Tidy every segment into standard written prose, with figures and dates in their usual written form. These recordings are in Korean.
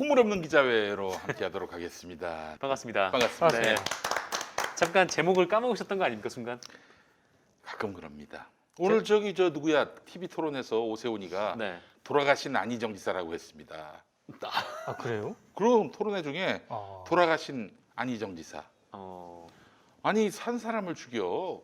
꿈물 없는 기자회로 함께하도록 하겠습니다. 반갑습니다. 반갑습니다. 네. 잠깐 제목을 까먹으셨던 거 아닙니까 순간? 가끔 그럽니다. 오늘 저기 저 누구야 TV 토론에서 오세훈이가 네. 돌아가신 안희정 지사라고 했습니다. 아 그래요? 그럼 토론회 중에 아. 돌아가신 안희정 지사. 어. 아니 산 사람을 죽여.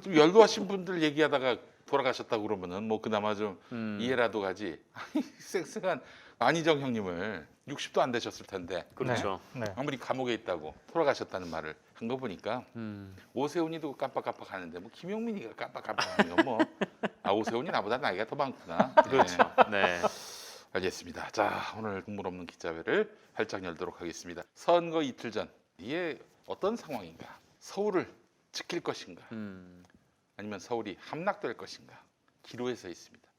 좀 열도하신 분들 얘기하다가 돌아가셨다고 그러면은 뭐 그나마 좀 이해라도 가지. 아니 쌩쌩한 안희정 형님을 60도 안 되셨을 텐데 그렇죠. 네. 아무리 감옥에 있다고 돌아가셨다는 말을 한 거 보니까 음. 오세훈이도 깜빡깜빡 하는데 뭐 김용민이가 깜빡깜빡하면 뭐 아 오세훈이 나보다 나이가 더 많구나. 그렇죠. 네. 알겠습니다. 자 오늘 국물 없는 기자회를 활짝 열도록 하겠습니다. 선거 이틀 전 이게 어떤 상황인가? 서울을 지킬 것인가? 아니면 서울이 함락될 것인가? 기로에 서 있습니다.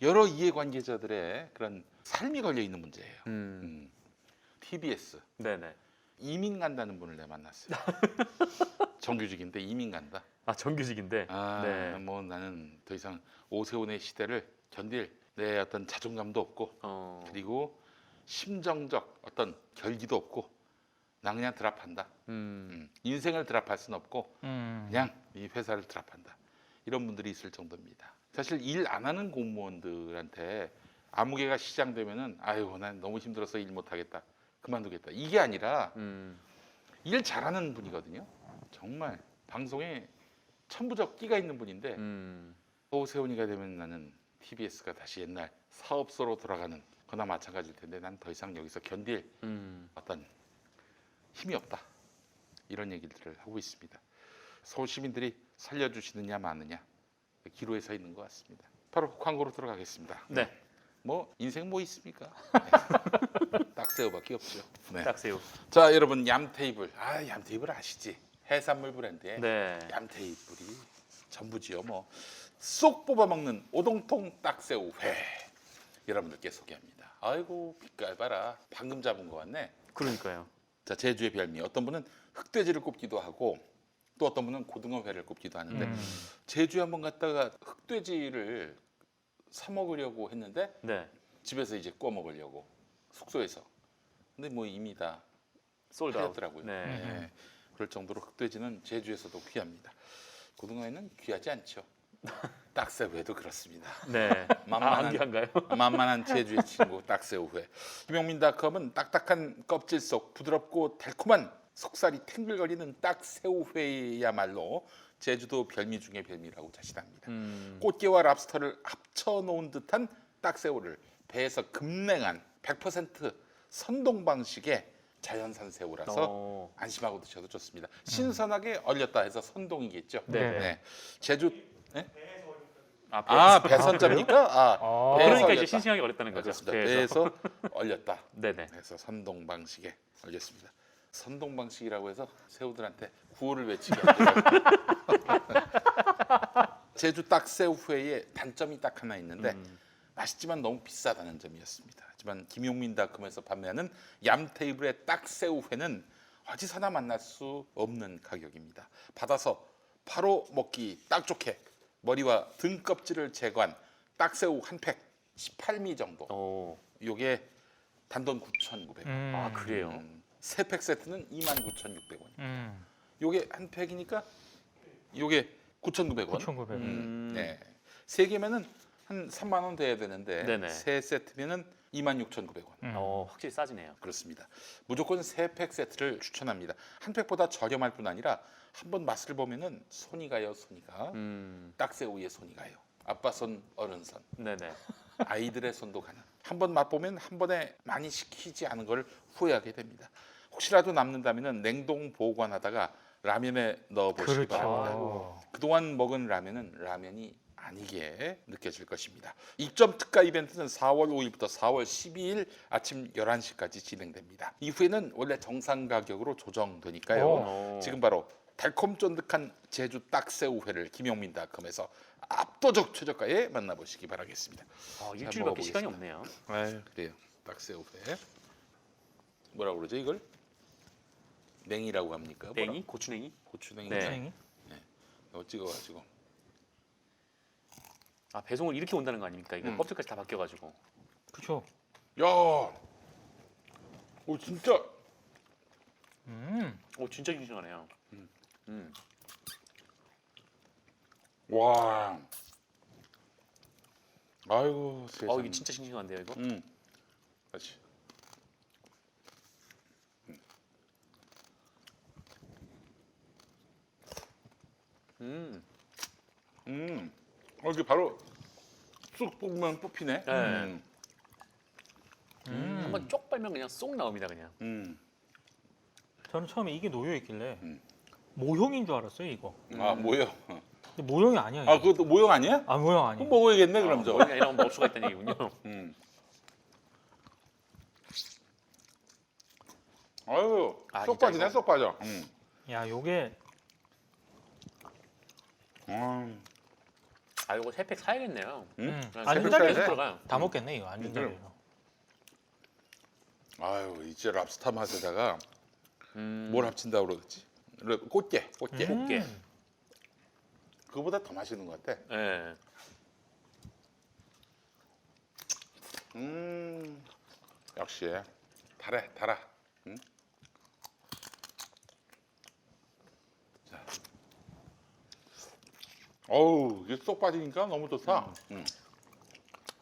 여러 이해관계자들의 그런 삶이 걸려 있는 문제예요. TBS 네네. 이민 간다는 분을 내가 만났어요. 정규직인데 이민 간다. 아 정규직인데. 네. 뭐 나는 더 이상 오세훈의 시대를 견딜 내 어떤 자존감도 없고 그리고 심정적 어떤 결기도 없고 나 그냥 드랍한다. 인생을 드랍할 수는 없고 그냥 이 회사를 드랍한다. 이런 분들이 있을 정도입니다. 사실 일 안 하는 공무원들한테 아무개가 시장되면은 아유 난 너무 힘들어서 일 못하겠다. 그만두겠다. 이게 아니라 일 잘하는 분이거든요. 정말 방송에 천부적 끼가 있는 분인데 오세훈이가 되면 나는 TBS가 다시 옛날 사업소로 돌아가는 거나 마찬가지일 텐데 난 더 이상 여기서 견딜 어떤 힘이 없다. 이런 얘기들을 하고 있습니다. 서울 시민들이 살려주시느냐 마느냐 기로에 서 있는 것 같습니다. 바로 광고로 들어가겠습니다. 네. 뭐 인생 뭐 있습니까? 네. 딱새우밖에 없죠. 네. 딱새우. 자 여러분 얌테이블 얌테이블 아시지? 해산물 브랜드의 네. 얌테이블이 전부지요. 뭐 쏙 뽑아 먹는 오동통 딱새우 회 여러분들께 소개합니다. 아이고 빛깔 봐라. 방금 잡은 거 같네. 그러니까요. 자 제주의 별미 어떤 분은 흑돼지를 굽기도 하고 또 어떤 분은 고등어회를 굽기도 하는데 제주에 한번 갔다가 흑돼지를 사 먹으려고 했는데 네. 집에서 이제 구워 먹으려고 숙소에서 근데 뭐 이미 다 솔드아웃. 팔렸더라고요. 네. 네. 그럴 정도로 흑돼지는 제주에서도 귀합니다. 고등어회는 귀하지 않죠. 딱새우회도 그렇습니다. 네. 만만한- 안 귀한가요? 만만한 제주의 친구 딱새우회. 김용민닷컴은 딱딱한 껍질 속 부드럽고 달콤한 속살이 탱글거리는 딱새우회야말로 제주도 별미 중의 별미라고 자신합니다. 꽃게와 랍스터를 합쳐놓은 듯한 딱새우를 배에서 급냉한 100% 선동 방식의 자연산 새우라서 안심하고 드셔도 좋습니다. 신선하게 얼렸다 해서 선동이겠죠. 네. 제주 네? 아, 배선자입니까? 아. 배에서 그러니까 이제 얼렸다. 싱싱하게 얼렸다는 거죠. 그렇습니다. 배에서. 배에서 얼렸다. 네네. 그래서 선동 방식에 얼렸습니다. 선동 방식이라고 해서 새우들한테 구호를 외치게 하더라고요. 제주 딱새우회에 단점이 딱 하나 있는데 맛있지만 너무 비싸다는 점이었습니다. 하지만 김용민닷컴에서 판매하는 얌테이블의 딱새우회는 어디서나 만날 수 없는 가격입니다. 받아서 바로 먹기 딱 좋게 머리와 등 껍질을 제거한 딱새우 한 팩 18미 정도. 요게 단돈 9,900원. 아 그래요. 세 팩 세트는 29,600원. 음. 요게 한 팩이니까 요게 9,900원. 9,900원. 네. 세 개면은 한 3만 원 돼야 되는데 네네. 세 세트면은 26,900원. 확실히 싸지네요. 그렇습니다. 무조건 세 팩 세트를 추천합니다. 한 팩보다 저렴할 뿐 아니라 한번 맛을 보면은 손이 가요, 손이 가. 딱새우의 손이 가요. 아빠 손, 어른 손, 네네. 아이들의 손도 가는. 한번 맛보면 한 번에 많이 시키지 않은 걸 후회하게 됩니다. 혹시라도 남는다면은 냉동 보관하다가 라면에 넣어 보시기 바랍니다. 그렇죠. 그동안 먹은 라면은 라면이 아니게 느껴질 것입니다. 입점 특가 이벤트는 4월 5일부터 4월 12일 아침 11시까지 진행됩니다. 이후에는 원래 정상 가격으로 조정되니까요. 오. 지금 바로 달콤 쫀득한 제주 딱새우회를 김용민닷컴에서 압도적 최저가에 만나보시기 바라겠습니다. 일주일밖에 시간이 없네요. 그래요. 딱새우회. 뭐라고 그러죠 이걸? 냉이라고 합니까? 냉이? 고추냉이? 고추냉이. 네. 생 이거 찍어가지고. 아 배송을 이렇게 온다는 거 아닙니까? 이거 껍질까지 다 바뀌어가지고. 그렇죠. 야 오 진짜. 오 진짜 싱싱하네요. 와. 아이고 세상. 이게 진짜 싱싱한데요 이거? 다시. 이게 바로 쑥 뽑으면 뽑히네. 네. 한번 쪽 빨면 그냥 쏙 나옵니다 그냥. 저는 처음에 이게 놓여 있길래 모형인 줄 알았어요 이거. 아 모형. 근데 모형이 아니야. 아 이거. 그것도 모형 아니야? 아 모형 아니야. 그럼 먹어야겠네 그럼 저. 모양이 아니라 먹을 수가 있다는 얘기군요. 아유 아, 쏙 진짜 빠지네 이거? 쏙 빠져. 야 요게 아 이거 3팩 사야겠네요. 응? 안준 새벽 자리에서 사이즈에? 들어가요. 다 먹겠네 이거 안준 자리에서. 아유 이제 랍스타 맛에다가 뭘 음. 합친다고 그러겠지? 꽃게. 꽃게. 그거보다 더 맛있는 것 같아. 예. 역시 달아. 응? 자. 어우 이게 쏙 빠지니까 너무 좋다.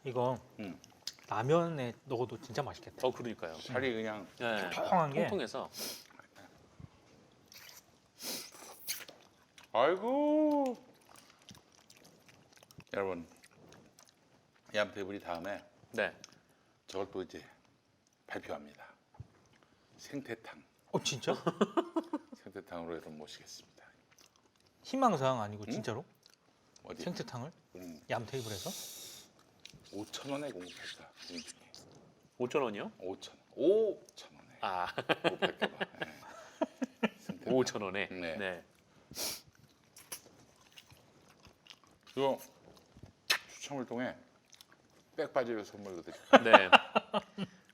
이거 라면에 넣어도 진짜 맛있겠다. 그러니까요. 살이 그냥 예. 통통한 게. 통통해서. 아이고 여러분 얌테이블이 다음에 네. 저걸 또 이제 발표합니다. 생태탕. 진짜? 생태탕으로 여러분 모시겠습니다. 희망사항 아니고 진짜로? 어디? 생태탕을 음, 얌 테이블에서? 5,000원에 공급했다. 5,000원이요? 5,000원에 아, 공급할까봐. 네. 5,000원에. 네. 네. 이거 추첨을 통해 백바지를 선물로 드릴게요.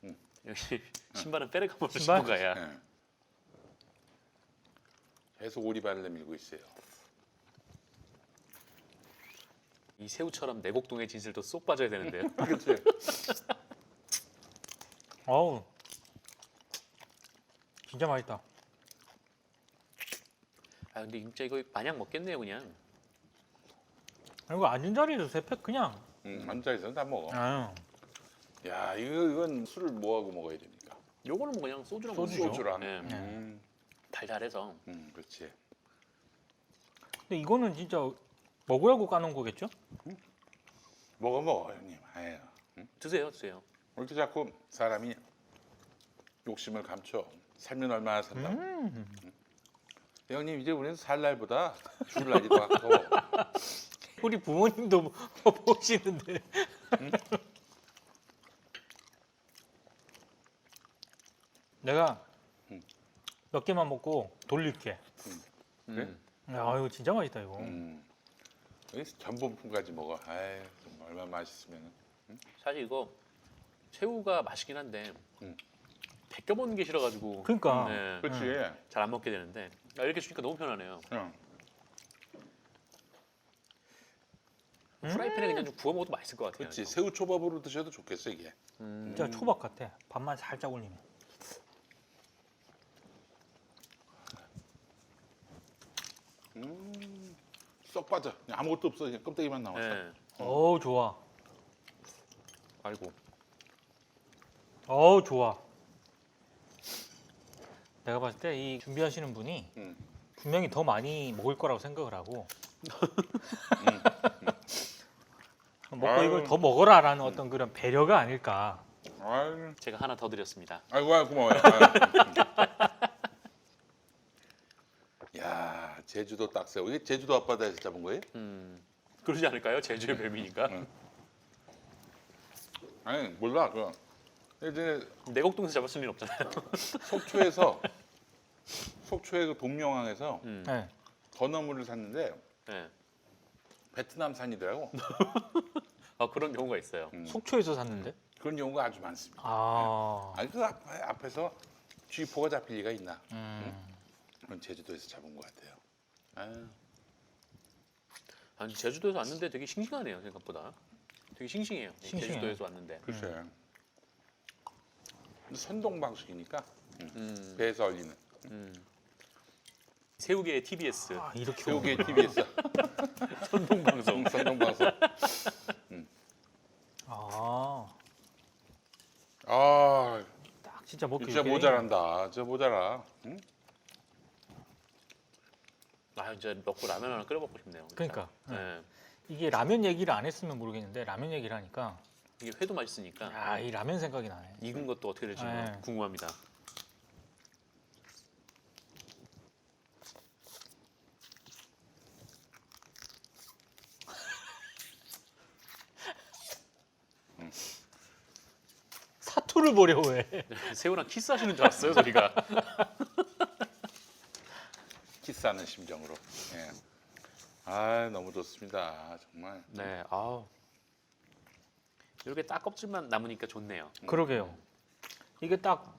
네. 역시 신발은 빼레가모를 신발? 신고 가야. 네. 계속 오리발을 내밀고 있어요. 이 새우처럼 내곡동의 진실도 쏙 빠져야 되는데요. 그렇지. 어우 진짜 맛있다. 아 근데 진짜 이거 마냥 먹겠네요 그냥. 이거 앉은 자리에서 3팩 그냥. 앉아있어는 다 먹어. 아유. 야 이건 술을 뭐하고 먹어야 됩니까? 요거는 뭐 그냥 소주랑 소주죠. 먹는 소주랑. 네. 달달해서. 그렇지. 근데 이거는 진짜 먹으라고 까놓은 거겠죠? 먹어 형님. 아유. 드세요. 왜 이렇게 자꾸 사람이 욕심을 감춰? 살면 얼마나 산다고? 형님 이제 우리는 살 날보다 죽을 날이 더 가까워. 우리 부모님도 보시는데. 내가 몇 개만 먹고 돌릴게. 그래? 야 이거 진짜 맛있다 이거. 여기 견본품까지 먹어. 아유 좀 얼마나 맛있으면. 사실 이거 새우가 맛있긴 한데 음. 벗겨 먹는 게 싫어가지고. 그러니까. 네. 그렇지. 잘 안 먹게 되는데 이렇게 주니까 너무 편하네요. 응. 프라이팬에 그냥 좀 구워 먹어도 맛있을 것 같아요. 그렇지. 이거. 새우 초밥으로 드셔도 좋겠어 이게. 진짜 초밥 같아. 밥만 살짝 올리면. 쏙 빠져. 그냥 아무것도 없어. 그냥 껍데기만 나왔어. 네. 어우 좋아. 아이고. 어우 좋아. 내가 봤을 때 이 준비하시는 분이 음. 분명히 더 많이 먹을 거라고 생각을 하고 먹고 아유. 이걸 더 먹어라라는 어떤 그런 배려가 아닐까. 아유, 제가 하나 더 드렸습니다. 아이고 고마워요. 아유. 야 제주도 딱새우. 이게 제주도 앞바다에서 잡은 거예요? 그러지 않을까요? 제주의 뱀이니까. 아니 몰라. 그 이제 내곡동에서 잡았을 리는 없잖아요. 속초의 그 동명항에서 네. 건어물을 샀는데 네. 베트남산이더라고. 아 그런 경우가 있어요. 속초에서 샀는데. 그런 경우가 아주 많습니다. 아. 아니 그 앞에서 쥐포가 잡힐 리가 있나? 음. 그건 제주도에서 잡은 것 같아요. 아유. 아니 제주도에서 왔는데 되게 싱싱하네요 생각보다. 되게 싱싱해요. 싱싱해요. 제주도에서 왔는데. 글쎄. 선동 방식이니까 배에서 얼리는. 새우계의 TBS 아, 이렇게 새우계 TV에서 선동 방송. 선동 방송. 아, 아, 딱 진짜 먹기 진짜 좋게. 모자란다. 저 모자라. 응? 아 이제 먹고 라면 하나 끓여 먹고 싶네요. 그러니까 네. 이게 라면 얘기를 안 했으면 모르겠는데 라면 얘기를 하니까 이게 회도 맛있으니까 아, 이 라면 생각이 나네. 익은 것도 어떻게 될지 네. 궁금합니다. 사투를 보려 왜? 새우랑 키스하시는 줄 알았어요, 저희가. 키스하는 심정으로. 예. 아, 너무 좋습니다. 정말. 네, 아 이렇게 딱 껍질만 남으니까 좋네요. 그러게요. 이게 딱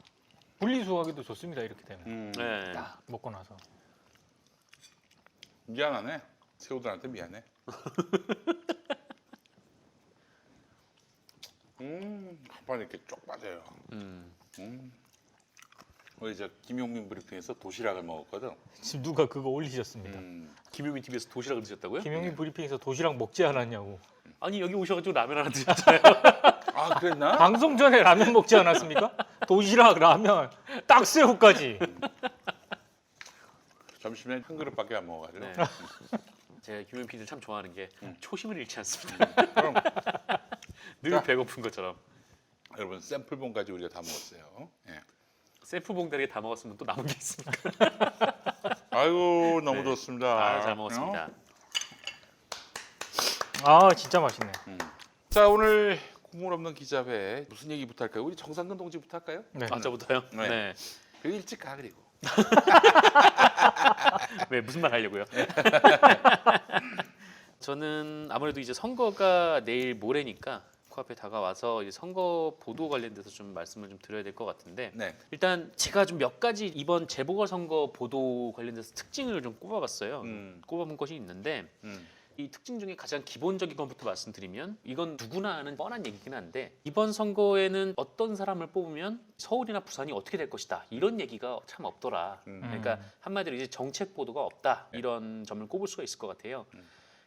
분리수거하기도 좋습니다. 이렇게 되면 네. 딱 먹고 나서. 미안하네. 새우들한테 미안해. 한번 이렇게 쪽 빠져요. 우리 저 김용민 브리핑에서 도시락을 먹었거든. 지금 누가 그거 올리셨습니다. 김용민 TV에서 도시락을 드셨다고요? 김용민 브리핑에서 도시락 먹지 않았냐고. 아니 여기 오셔가지고 라면 하나 드셨잖아요. 아, 그랬나? 방송 전에 라면 먹지 않았습니까? 도시락, 라면, 딱새우까지. 점심에 한 그릇밖에 안 먹어가지고. 네. 제가 김용민 PD를 참 좋아하는 게 초심을 잃지 않습니다. 그럼 늘 자. 배고픈 것처럼. 여러분 샘플본까지 우리가 다 먹었어요. 예. 셀프 봉다리에 다 먹었으면 또 남은 게 있습니까? 아이고 너무 네. 좋습니다. 아, 잘 먹었습니다. 아, 진짜 맛있네. 자, 오늘 국물 없는 기자회 무슨 얘기부터 할까요? 우리 정상근 동지부터 할까요? 네. 아, 저부터요? 네. 네. 그리고 일찍 가 그리고. 왜 무슨 말 하려고요? 저는 아무래도 이제 선거가 내일 모레니까 코앞에 다가와서 이제 선거 보도 관련돼서 좀 말씀을 좀 드려야 될 것 같은데 네. 일단 제가 좀 몇 가지 이번 재보궐선거 보도 관련돼서 특징을 좀 꼽아봤어요. 꼽아본 것이 있는데 이 특징 중에 가장 기본적인 것부터 말씀드리면 이건 누구나 아는 뻔한 얘기긴 한데 이번 선거에는 어떤 사람을 뽑으면 서울이나 부산이 어떻게 될 것이다 이런 얘기가 참 없더라. 그러니까 한마디로 이제 정책 보도가 없다 이런 점을 꼽을 수가 있을 것 같아요.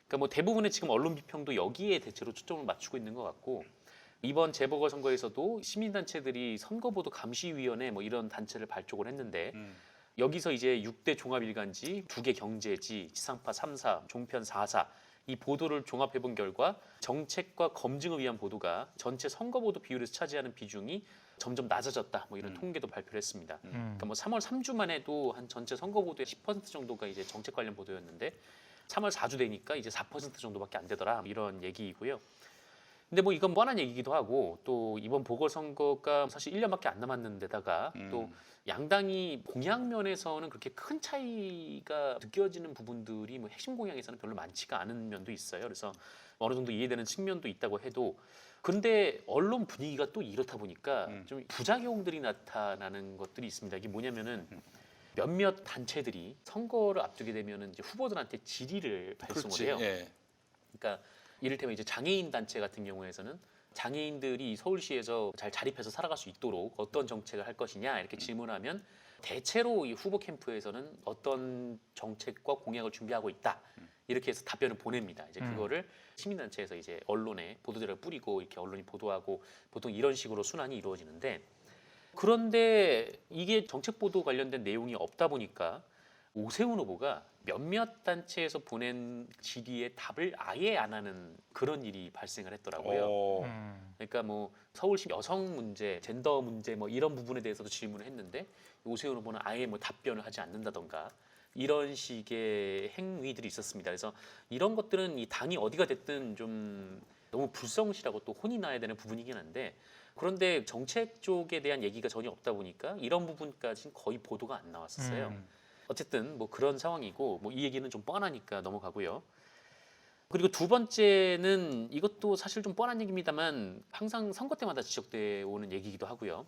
그러니까 뭐 대부분의 지금 언론 비평도 여기에 대체로 초점을 맞추고 있는 것 같고 이번 재보궐선거에서도 시민단체들이 선거보도 감시위원회 뭐 이런 단체를 발족을 했는데 여기서 이제 6대 종합일간지, 2개 경제지, 지상파 3사, 종편 4사 이 보도를 종합해본 결과 정책과 검증을 위한 보도가 전체 선거보도 비율에서 차지하는 비중이 점점 낮아졌다. 뭐 이런 통계도 발표를 했습니다. 그러니까 뭐 3월 3주만 해도 한 전체 선거보도의 10% 정도가 이제 정책 관련 보도였는데 3월 4주 되니까 이제 4% 정도밖에 안 되더라. 이런 얘기이고요. 근데 뭐 이건 뻔한 얘기기도 하고 또 이번 보궐선거가 사실 1년밖에 안 남았는데다가 또 양당이 공약 면에서는 그렇게 큰 차이가 느껴지는 부분들이 뭐 핵심 공약에서는 별로 많지가 않은 면도 있어요. 그래서 어느 정도 이해되는 측면도 있다고 해도 그런데 언론 분위기가 또 이렇다 보니까 좀 부작용들이 나타나는 것들이 있습니다. 이게 뭐냐면은 몇몇 단체들이 선거를 앞두게 되면은 이제 후보들한테 질의를 발송을 그렇지. 해요. 예. 그러니까 이를테면 이제 장애인 단체 같은 경우에서는 장애인들이 서울시에서 잘 자립해서 살아갈 수 있도록 어떤 정책을 할 것이냐 이렇게 질문하면 대체로 이 후보 캠프에서는 어떤 정책과 공약을 준비하고 있다 이렇게 해서 답변을 보냅니다. 이제 그거를 시민단체에서 이제 언론에 보도자료를 뿌리고 이렇게 언론이 보도하고 보통 이런 식으로 순환이 이루어지는데 그런데 이게 정책 보도 관련된 내용이 없다 보니까 오세훈 후보가 몇몇 단체에서 보낸 질의에 답을 아예 안 하는 그런 일이 발생을 했더라고요. 그러니까 뭐 서울시 여성 문제, 젠더 문제 뭐 이런 부분에 대해서도 질문을 했는데 오세훈 후보는 아예 뭐 답변을 하지 않는다던가 이런 식의 행위들이 있었습니다. 그래서 이런 것들은 이 당이 어디가 됐든 좀 너무 불성실하고 또 혼이 나야 되는 부분이긴 한데 그런데 정책 쪽에 대한 얘기가 전혀 없다 보니까 이런 부분까지는 거의 보도가 안 나왔었어요. 어쨌든 뭐 그런 상황이고 뭐 이 얘기는 좀 뻔하니까 넘어가고요. 그리고 두 번째는 이것도 사실 좀 뻔한 얘기입니다만 항상 선거 때마다 지적돼 오는 얘기이기도 하고요.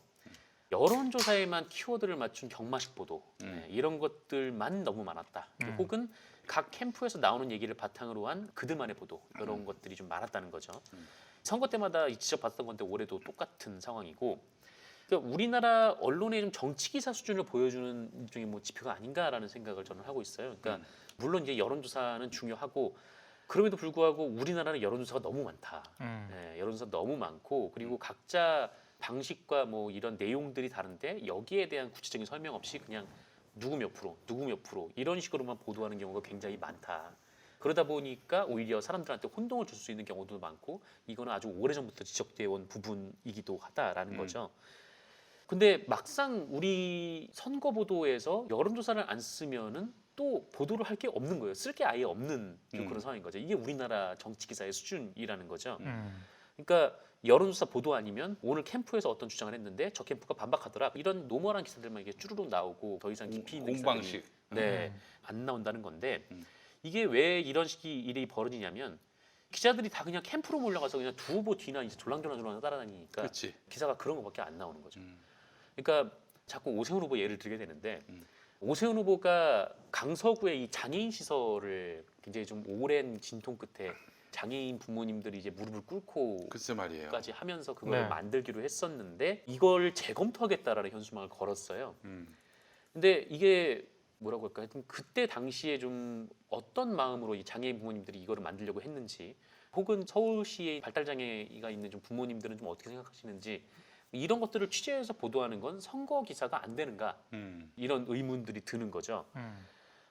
여론조사에만 키워드를 맞춘 경마식 보도 네, 이런 것들만 너무 많았다. 혹은 각 캠프에서 나오는 얘기를 바탕으로 한 그들만의 보도 이런 것들이 좀 많았다는 거죠. 선거 때마다 지적받았던 건데 올해도 똑같은 상황이고 그러니까 우리나라 언론의 좀 정치 기사 수준을 보여주는 일종의 뭐 지표가 아닌가라는 생각을 저는 하고 있어요. 그러니까 물론 이제 여론조사는 중요하고 그럼에도 불구하고 우리나라는 여론조사가 너무 많다. 네, 여론조사 너무 많고 그리고 각자 방식과 뭐 이런 내용들이 다른데 여기에 대한 구체적인 설명 없이 그냥 누구 몇 프로, 누구 몇 프로 이런 식으로만 보도하는 경우가 굉장히 많다. 그러다 보니까 오히려 사람들한테 혼동을 줄 수 있는 경우도 많고 이거는 아주 오래전부터 지적되어 온 부분이기도 하다라는 거죠. 근데 막상 우리 선거 보도에서 여론조사를 안 쓰면은 또 보도를 할 게 없는 거예요. 쓸 게 아예 없는 좀 그런 상황인 거죠. 이게 우리나라 정치 기사의 수준이라는 거죠. 그러니까 여론조사 보도 아니면 오늘 캠프에서 어떤 주장을 했는데 저 캠프가 반박하더라. 이런 노멀한 기사들만 이게 쭈루룩 나오고 더 이상 깊이 있는 공방식. 네, 안 나온다는 건데 이게 왜 이런 식의 일이 벌어지냐면 기자들이 다 그냥 캠프로 몰려가서 그냥 두 후보 뒤나 이제 졸랑졸랑 따라다니니까 그렇지. 기사가 그런 거밖에 안 나오는 거죠. 그러니까 자꾸 오세훈 후보 예를 들게 되는데 오세훈 후보가 강서구의 이 장애인 시설을 굉장히 좀 오랜 진통 끝에 장애인 부모님들이 이제 무릎을 꿇고까지 글쎄 말이에요. 하면서 그걸 네. 만들기로 했었는데 이걸 재검토하겠다라는 현수막을 걸었어요. 음. 근데 이게 뭐라고 할까? 하여튼 그때 당시에 좀 어떤 마음으로 이 장애인 부모님들이 이거를 만들려고 했는지 혹은 서울시에 발달장애가 있는 좀 부모님들은 좀 어떻게 생각하시는지 이런 것들을 취재해서 보도하는 건 선거 기사가 안 되는가 이런 의문들이 드는 거죠.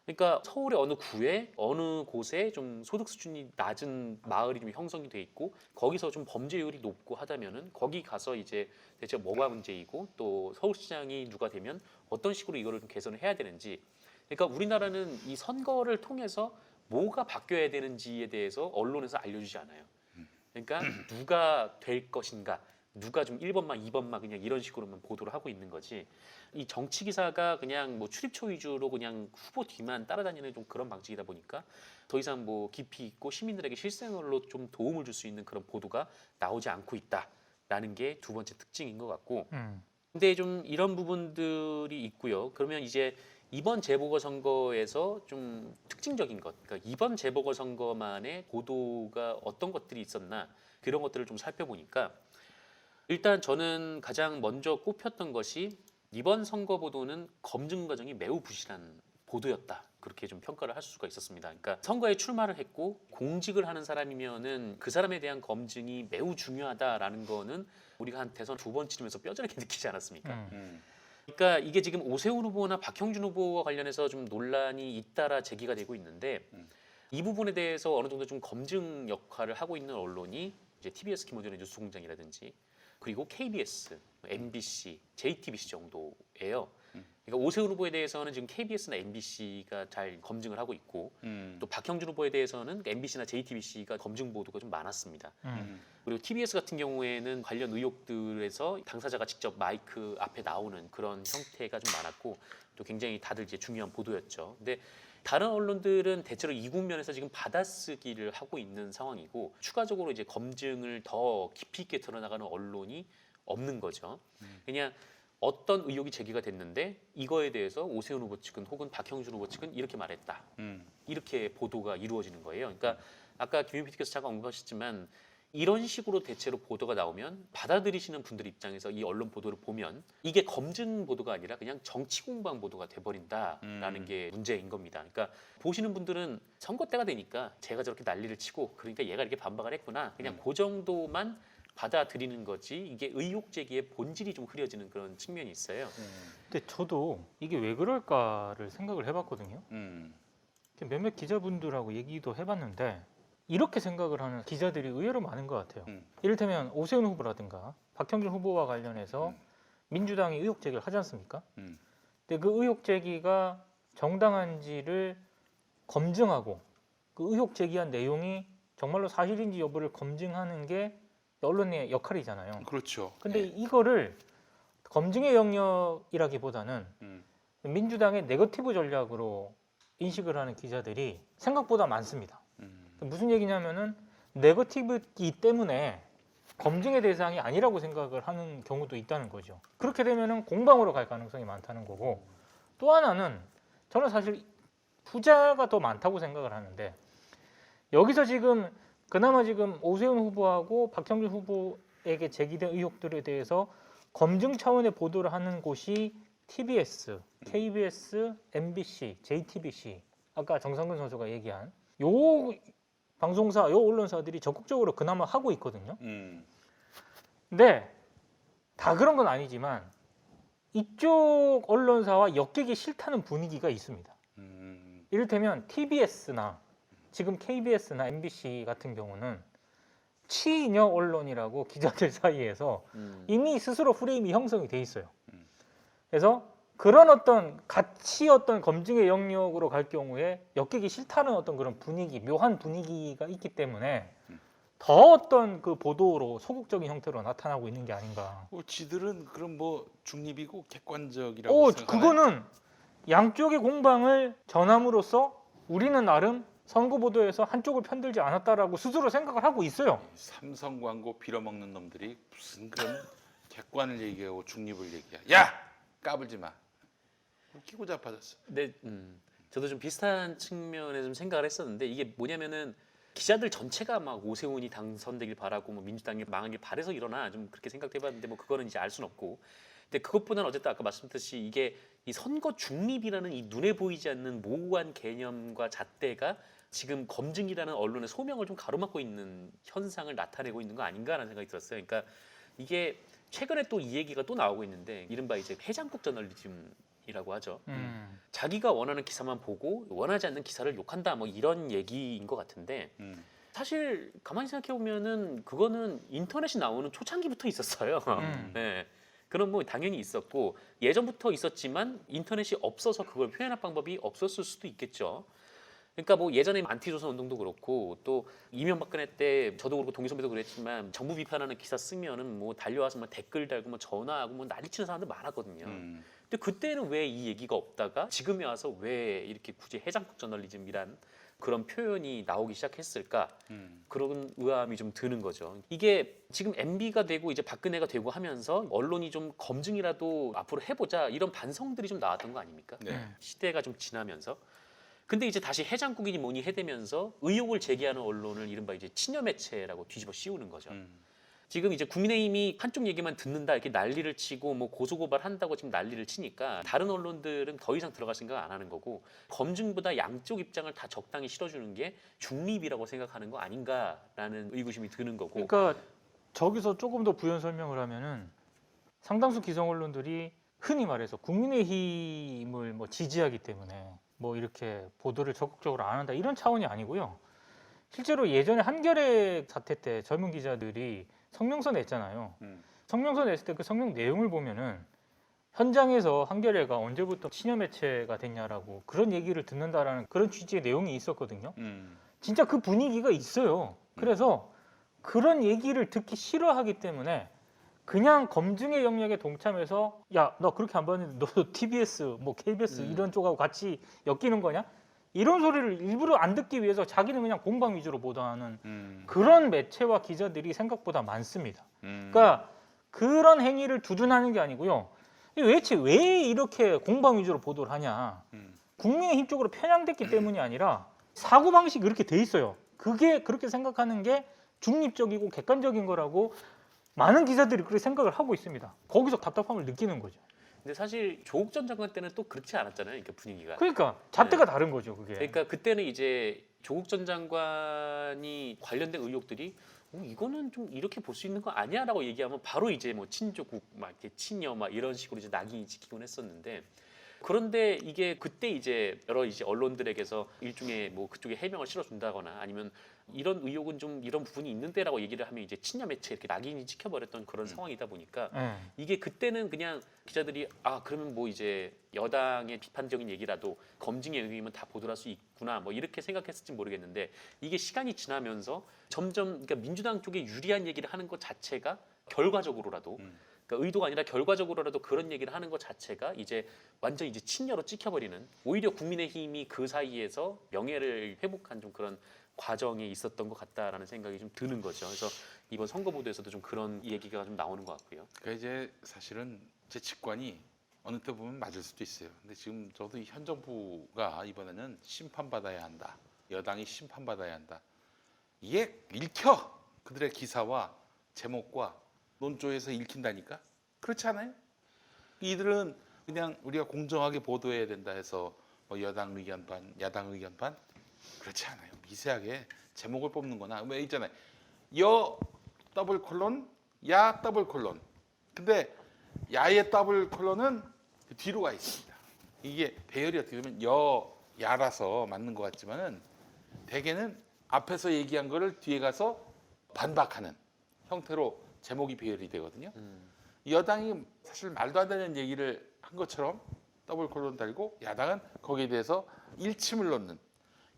그러니까 서울의 어느 구에 어느 곳에 좀 소득 수준이 낮은 마을이 좀 형성이 돼 있고 거기서 좀 범죄율이 높고 하다면은 거기 가서 이제 대체 뭐가 문제이고 또 서울시장이 누가 되면 어떤 식으로 이거를 좀 개선을 해야 되는지 그러니까 우리나라는 이 선거를 통해서 뭐가 바뀌어야 되는지에 대해서 언론에서 알려주지 않아요. 그러니까 누가 될 것인가 누가 좀 1번만 2번만 그냥 이런 식으로만 보도를 하고 있는 거지 이 정치 기사가 그냥 뭐 출입처 위주로 그냥 후보 뒤만 따라다니는 좀 그런 방식이다 보니까 더 이상 뭐 깊이 있고 시민들에게 실생활로 좀 도움을 줄 수 있는 그런 보도가 나오지 않고 있다라는 게 두 번째 특징인 것 같고 근데 좀 이런 부분들이 있고요. 그러면 이제 이번 재보궐선거에서 좀 특징적인 것, 그러니까 이번 재보궐선거만의 보도가 어떤 것들이 있었나 그런 것들을 좀 살펴보니까 일단 저는 가장 먼저 꼽혔던 것이 이번 선거 보도는 검증 과정이 매우 부실한 보도였다. 그렇게 좀 평가를 할 수가 있었습니다. 그러니까 선거에 출마를 했고 공직을 하는 사람이면은 그 사람에 대한 검증이 매우 중요하다라는 거는 우리가 한 대선 두 번쯤에서 뼈저리게 느끼지 않았습니까? 그러니까 이게 지금 오세훈 후보나 박형준 후보와 관련해서 좀 논란이 잇따라 제기가 되고 있는데 이 부분에 대해서 어느 정도 좀 검증 역할을 하고 있는 언론이 이제 TBS 김어준의 뉴스공장이라든지 그리고 KBS, MBC, JTBC 정도예요. 그러니까 오세훈 후보에 대해서는 지금 KBS나 MBC가 잘 검증을 하고 있고 또 박형준 후보에 대해서는 MBC나 JTBC가 검증 보도가 좀 많았습니다. 그리고 TBS 같은 경우에는 관련 의혹들에서 당사자가 직접 마이크 앞에 나오는 그런 형태가 좀 많았고 또 굉장히 다들 이제 중요한 보도였죠. 근데 다른 언론들은 대체로 이 국면에서 지금 받아쓰기를 하고 있는 상황이고 추가적으로 이제 검증을 더 깊이 있게 드러나가는 언론이 없는 거죠. 그냥 어떤 의혹이 제기가 됐는데 이거에 대해서 오세훈 후보 측은 혹은 박형준 후보 측은 이렇게 말했다. 이렇게 보도가 이루어지는 거예요. 그러니까 아까 김윤 PD께서 잠깐 언급하셨지만 이런 식으로 대체로 보도가 나오면 받아들이시는 분들 입장에서 이 언론 보도를 보면 이게 검증 보도가 아니라 그냥 정치 공방 보도가 돼버린다라는 게 문제인 겁니다. 그러니까 보시는 분들은 선거 때가 되니까 제가 저렇게 난리를 치고 그러니까 얘가 이렇게 반박을 했구나. 그냥 그 정도만 받아들이는 거지 이게 의혹 제기의 본질이 좀 흐려지는 그런 측면이 있어요. 근데 저도 이게 왜 그럴까를 생각을 해봤거든요. 몇몇 기자분들하고 얘기도 해봤는데 이렇게 생각을 하는 기자들이 의외로 많은 것 같아요. 이를테면 오세훈 후보라든가 박형준 후보와 관련해서 민주당이 의혹 제기를 하지 않습니까? 근데 그 의혹 제기가 정당한지를 검증하고 그 의혹 제기한 내용이 정말로 사실인지 여부를 검증하는 게 언론의 역할이잖아요. 그렇죠. 근데 이거를 검증의 영역이라기보다는 민주당의 네거티브 전략으로 인식을 하는 기자들이 생각보다 많습니다. 무슨 얘기냐면은 네거티브이기 때문에 검증의 대상이 아니라고 생각을 하는 경우도 있다는 거죠. 그렇게 되면은 공방으로 갈 가능성이 많다는 거고 또 하나는 저는 사실 후자가 더 많다고 생각을 하는데 여기서 지금 그나마 지금 오세훈 후보하고 박형준 후보에게 제기된 의혹들에 대해서 검증 차원의 보도를 하는 곳이 TBS, KBS, MBC, JTBC, 아까 정상근 선수가 얘기한 요 방송사, 요 언론사들이 적극적으로 그나마 하고 있거든요. 근데 다 그런 건 아니지만 이쪽 언론사와 엮이기 싫다는 분위기가 있습니다. 이를테면 TBS나 지금 KBS나 MBC 같은 경우는 친여 언론이라고 기자들 사이에서 이미 스스로 프레임이 형성이 돼 있어요. 그래서 그런 어떤 같이 어떤 검증의 영역으로 갈 경우에 엮이기 싫다는 어떤 그런 분위기, 묘한 분위기가 있기 때문에 더 어떤 그 보도로 소극적인 형태로 나타나고 있는 게 아닌가. 지들은 그럼 뭐 중립이고 객관적이라고 생각하나요? 그거는 양쪽의 공방을 전함으로써 우리는 나름 선거 보도에서 한쪽을 편들지 않았다라고 스스로 생각을 하고 있어요. 삼성 광고 빌어먹는 놈들이 무슨 그런 객관을 얘기하고 중립을 얘기해. 야! 까불지 마. 웃기고 자빠졌어. 근데 저도 좀 비슷한 측면에 좀 생각을 했었는데 이게 뭐냐면은 기자들 전체가 막 오세훈이 당선되길 바라고 뭐 민주당이 망하길 바래서 일어나 좀 그렇게 생각해봤는데 뭐 그거는 이제 알 수는 없고. 근데 그것보다는 어쨌든 아까 말씀드렸듯이 이게 이 선거 중립이라는 이 눈에 보이지 않는 모호한 개념과 잣대가 지금 검증이라는 언론의 소명을 좀 가로막고 있는 현상을 나타내고 있는 거 아닌가라는 생각이 들었어요. 그러니까 이게 최근에 또 이 얘기가 또 나오고 있는데 이른바 이제 해장국 저널리즘이라고 하죠. 자기가 원하는 기사만 보고 원하지 않는 기사를 욕한다 뭐 이런 얘기인 것 같은데 사실 가만히 생각해 보면은 그거는 인터넷이 나오는 초창기부터 있었어요. 네. 그런 뭐 당연히 있었고 예전부터 있었지만 인터넷이 없어서 그걸 표현할 방법이 없었을 수도 있겠죠. 그러니까 뭐 예전에 안티조선 운동도 그렇고 또 이명박근혜 때 저도 그렇고 동기 선배도 그랬지만 정부 비판하는 기사 쓰면은 뭐 달려와서 뭐 댓글 달고 뭐 전화하고 뭐 난리치는 사람들 많았거든요. 근데 그때는 왜 이 얘기가 없다가 지금에 와서 왜 이렇게 굳이 해장국 저널리즘이란 그런 표현이 나오기 시작했을까? 그런 의아함이 좀 드는 거죠. 이게 지금 MB가 되고 이제 박근혜가 되고 하면서 언론이 좀 검증이라도 앞으로 해보자 이런 반성들이 좀 나왔던 거 아닙니까? 네. 시대가 좀 지나면서. 근데 이제 다시 해장국이니 뭐니 해대면서 의혹을 제기하는 언론을 이른바 이제 친여 매체라고 뒤집어 씌우는 거죠. 지금 이제 국민의힘이 한쪽 얘기만 듣는다 이렇게 난리를 치고 뭐 고소고발한다고 지금 난리를 치니까 다른 언론들은 더 이상 들어갈 생각 안 하는 거고 검증보다 양쪽 입장을 다 적당히 실어주는 게 중립이라고 생각하는 거 아닌가라는 의구심이 드는 거고. 그러니까 저기서 조금 더 부연 설명을 하면은 상당수 기성 언론들이 흔히 말해서 국민의힘을 뭐 지지하기 때문에 뭐 이렇게 보도를 적극적으로 안 한다 이런 차원이 아니고요. 실제로 예전에 한겨레 사태 때 젊은 기자들이 성명서 냈잖아요. 성명서 냈을 때 그 성명 내용을 보면은 현장에서 한겨레가 언제부터 친여 매체가 됐냐라고 그런 얘기를 듣는다라는 그런 취지의 내용이 있었거든요. 진짜 그 분위기가 있어요. 그래서 그런 얘기를 듣기 싫어하기 때문에 그냥 검증의 영역에 동참해서 야, 너 그렇게 안 봤는데 너도 TBS, 뭐 KBS 이런 쪽하고 같이 엮이는 거냐? 이런 소리를 일부러 안 듣기 위해서 자기는 그냥 공방 위주로 보도하는 그런 매체와 기자들이 생각보다 많습니다. 그러니까 그런 행위를 두둔하는 게 아니고요. 왜체 왜 이렇게 공방 위주로 보도를 하냐? 국민의힘 쪽으로 편향됐기 때문이 아니라 사고 방식이 그렇게 돼 있어요. 그게 그렇게 생각하는 게 중립적이고 객관적인 거라고 많은 기자들이 그렇게 생각을 하고 있습니다. 거기서 답답함을 느끼는 거죠. 근데 사실 조국 전 장관 때는 또 그렇지 않았잖아요. 그러니까 분위기가. 그러니까 잣대가 다른 거죠, 그게. 그러니까 그때는 이제 조국 전 장관이 관련된 의혹들이 이거는 좀 이렇게 볼 수 있는 거 아니야라고 얘기하면 바로 이제 뭐 친조국 막 이렇게 친여 막 이런 식으로 이제 낙인이 찍히곤 했었는데 그런데 이게 그때 이제 여러 이제 언론들에게서 일종의 뭐 그쪽에 해명을 실어준다거나 아니면 이런 의혹은 좀 이런 부분이 있는데라고 얘기를 하면 이제 친여 매체 이렇게 낙인이 찍혀버렸던 그런 상황이다 보니까 이게 그때는 그냥 기자들이 아 그러면 뭐 이제 여당의 비판적인 얘기라도 검증에 의하면 다 보도할 수 있구나 뭐 이렇게 생각했을지 모르겠는데 이게 시간이 지나면서 점점 그러니까 민주당 쪽에 유리한 얘기를 하는 것 자체가 결과적으로라도 그러니까 의도가 아니라 결과적으로라도 그런 얘기를 하는 것 자체가 이제 완전 이제 친여로 찍혀버리는 오히려 국민의힘이 그 사이에서 명예를 회복한 좀 그런 과정에 있었던 것 같다라는 생각이 좀 드는 거죠. 그래서 이번 선거 보도에서도 좀 그런 얘기가 좀 나오는 것 같고요. 그러니까 이제 사실은 제 직관이 어느 때 보면 맞을 수도 있어요. 근데 지금 저도 이 현 정부가 이번에는 심판받아야 한다. 여당이 심판받아야 한다. 이게 읽혀 그들의 기사와 제목과 논조에서 읽힌다니까. 그렇지 않아요? 이들은 그냥 우리가 공정하게 보도해야 된다 해서 뭐 여당 의견 반, 야당 의견 반 그렇지 않아요. 미세하게 제목을 뽑는 거나 왜 있잖아요. 여 더블 콜론, 야 더블 콜론. 근데 야의 더블 콜론은 뒤로 가 있습니다. 이게 배열이 어떻게 되면 여, 야라서 맞는 것 같지만은 대개는 앞에서 얘기한 거를 뒤에 가서 반박하는 형태로 제목이 배열이 되거든요. 여당이 사실 말도 안 되는 얘기를 한 것처럼 더블 콜론 달고 야당은 거기에 대해서 일침을 넣는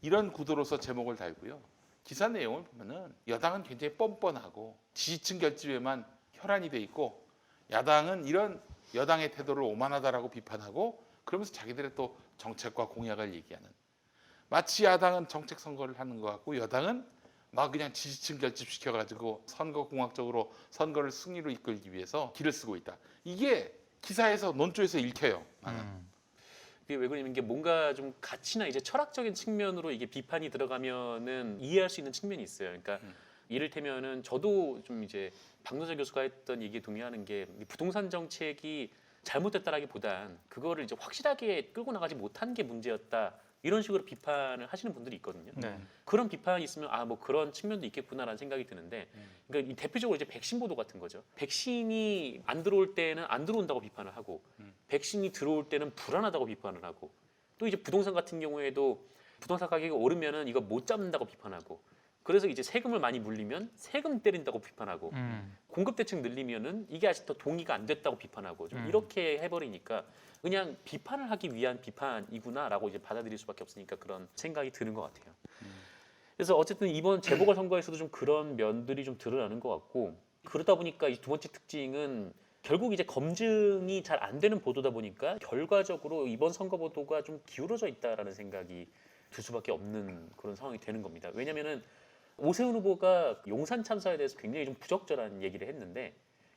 이런 구도로서 제목을 달고요. 기사 내용을 보면은 여당은 굉장히 뻔뻔하고 지지층 결집에만 혈안이 돼 있고 야당은 이런 여당의 태도를 오만하다라고 비판하고 그러면서 자기들의 또 정책과 공약을 얘기하는 마치 야당은 정책 선거를 하는 것 같고 여당은 막 그냥 지지층 결집시켜가지고 선거공학적으로 선거를 승리로 이끌기 위해서 길을 쓰고 있다. 이게 기사에서 논조에서 읽혀요. 나는. 이게 왜 그러냐면 이게 뭔가 좀 가치나 이제 철학적인 측면으로 이게 비판이 들어가면은 이해할 수 있는 측면이 있어요. 그러니까 이를테면은 저도 좀 이제 박노자 교수가 했던 얘기에 동의하는 게 부동산 정책이 잘못됐다라기보단 그거를 이제 확실하게 끌고 나가지 못한 게 문제였다. 이런 식으로 비판을 하시는 분들이 있거든요. 네. 그런 비판이 있으면 아 뭐 그런 측면도 있겠구나라는 생각이 드는데, 그러니까 이 대표적으로 이제 백신 보도 같은 거죠. 백신이 안 들어올 때는 안 들어온다고 비판을 하고, 백신이 들어올 때는 불안하다고 비판을 하고, 또 이제 부동산 같은 경우에도 부동산 가격이 오르면은 이거 못 잡는다고 비판하고, 그래서 이제 세금을 많이 물리면 세금 때린다고 비판하고, 공급 대책 늘리면은 이게 아직 더 동의가 안 됐다고 비판하고, 좀 이렇게 해버리니까 그냥 비판을 하기 위한 비판이구나라고 이제 받아들일 수밖에 없으니까 그런 생각이 드는 것 같아요. 그래서 어쨌든 이번 재보궐선거에서도 좀 그런 면들이 좀 드러나는 것 같고, 그러다 보니까 이 두 번째 특징은 결국 이제 검증이 잘 안 되는 보도다 보니까 결과적으로 이번 선거 보도가 좀 기울어져 있다라는 생각이 들 수밖에 없는 그런 상황이 되는 겁니다. 왜냐면은 오세훈 후보가 용산 참사에 대해서 굉장히 좀 부적절한 얘기를 했는데